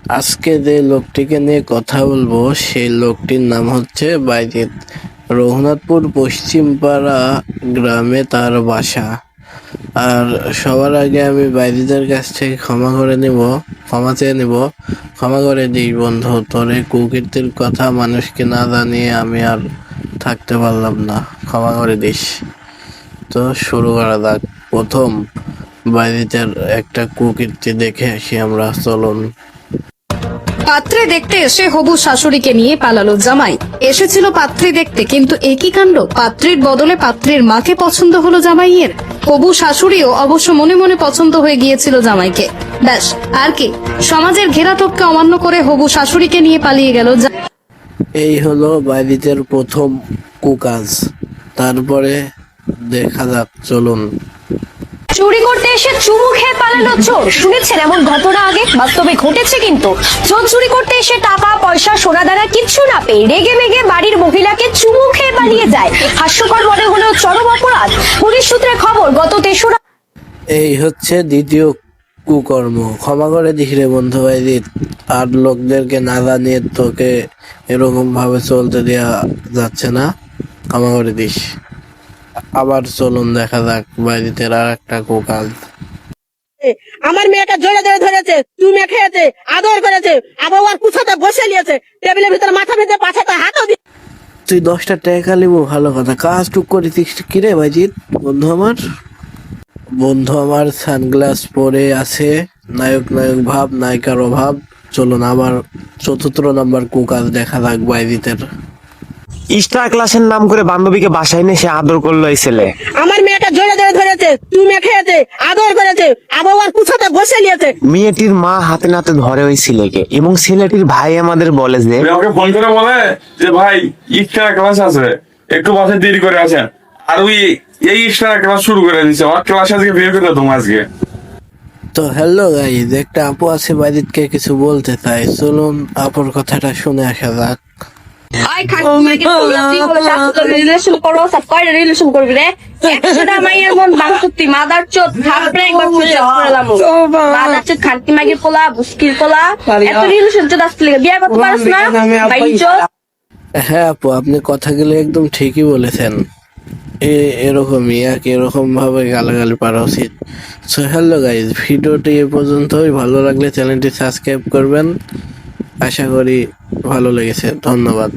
আজকে যে লোকটিকে নিয়ে কথা বলবো সেই লোকটির নাম হচ্ছে বাইজিৎ। রঘুনাথপুর পশ্চিমপাড়া গ্রামে তার বাসা। আর সবার আগে আমি বাইজিতের কাছ থেকে ক্ষমা চেয়ে নিব। ক্ষমা করে দিই বন্ধু, তোর এই কুকীর্তির কথা মানুষকে না জানিয়ে আমি আর থাকতে পারলাম না, ক্ষমা করে দিস। তো শুরু করা যাক। প্রথম বাইজিতের একটা কুকীর্তি দেখে আসি আমরা, চলুন। পাত্রে দেখতে এসে হবু শাশুড়িকে নিয়ে পালালো জামাই। এসেছিল পাত্রী দেখতে, কিন্তু একই কাণ্ড, পাত্রীর বদলে পাত্রীর মাকে পছন্দ হলো জামাইয়ের। হবু শাশুড়িও অবশ্য মনে মনে পছন্দ হয়ে গিয়েছিল জামাইকে। ব্যাস, আর কি, সমাজের ঘেরাটোপকে অমান্য করে হবু শাশুড়িকে নিয়ে পালিয়ে গেল। এই হলো বাইজিতের প্রথম কুকাজ। তারপরে দেখা যাক, চলুন। চুরি করতে এসে চুমু খেয়ে পালালো চোর। শুনেছেন এমন ঘটনা আগে? বাস্তবে ঘটেছে কিন্তু। চোর চুরি করতে এসে টাকা পয়সা সোনা দানা কিচ্ছু না পেয়ে রেগে মেগে বাড়ির মহিলাকে চুমু খেয়ে পালিয়ে যায়। হাস্যকর মনে হলেও চরম অপরাধ। পুলিশ সূত্রে খবর, গত 3রা এই হচ্ছে দ্বিতীয় কুকর্ম। ক্ষমা করে দিস রে বন্ধু বাইজিৎ, আর লোকদেরকে না জানিয়ে তোকে এরকম ভাবে চলতে দেওয়া যাচ্ছে না, ক্ষমা করে দিস। আবার চলুন দেখা যাক বাইজিতের আর একটা কুকাজ। আমার মেয়েকে জোরে জোরে ধরেছে, চুমে খেয়েছে, আদর করেছে, আবার কুছাতে বসে নিয়েছে, টেবিলের ভিতরে মাথা ভেঙে পাছাতে হাতও দিয়ে। তুই 10টা টাকা নিবো, ভালো কথা, কাজ টুক করেছিস কিরে বাইজিৎ? বন্ধু আমার সানগ্লাস পরে আছে, নায়ক ভাব, নায়িকার অভাব। চলুন আবার চতুর্থ নাম্বার কুকাজ দেখা যাক বাইজিতের। স্টার ক্লাসের নাম করে বান্ধবীকে বাসায় এনে সে আদর করলো এই ছেলে। আমার মেয়েকে জোরে জোরে ধরেছে, চুমে খেয়েছে, আদর করেছে, আবার কুছাতে বসে নিয়েছে। মেয়েটির মা হাতে নাতে ধরে ওই ছেলেকে, এবং ছেলেটির ভাই আমাদের বলে যে আমাকে ফোন করে বলে যে ভাই ইফতার ক্লাস আছে, একটু বাসায় দেরি করে আসেন। আর ওই এই ইফতার ক্লাস শুরু করে দিচ্ছে, আমার ক্লাস আজকে বের করে তোমার আজকে। তো হ্যালো গাইজ, একটা আপু আছে বাইজিৎকে কিছু বলতে চাই, চলুন আপুর কথাটা শুনে আসা যাক। রিলেশন করো, সব কয়টা রিলেশন করবি রে? 100টা মাইয়ের মন বাংসুতি মাদার চোদ থাপড়ে একবার ফুটে করলাম। মাদার চোদ খানকি মাগির পোলা, বুস্কির পোলা, এত রিলেশন চোদ আসতে লাগে বিয়ে করতে পারছ না? ভাই চোদ। হ্যাঁ আপু, আপনি কথাগুলো একদম ঠিকই বলেছেন। এরকমই এরকম ভাবে গালাগালি পারা উচিত। সো হ্যালো গাইজ, ভিডিওটি এ পর্যন্তই। ভালো লাগলে চ্যানেলটি সাবস্ক্রাইব করবেন। আশা করি ভালো লেগেছে। ধন্যবাদ।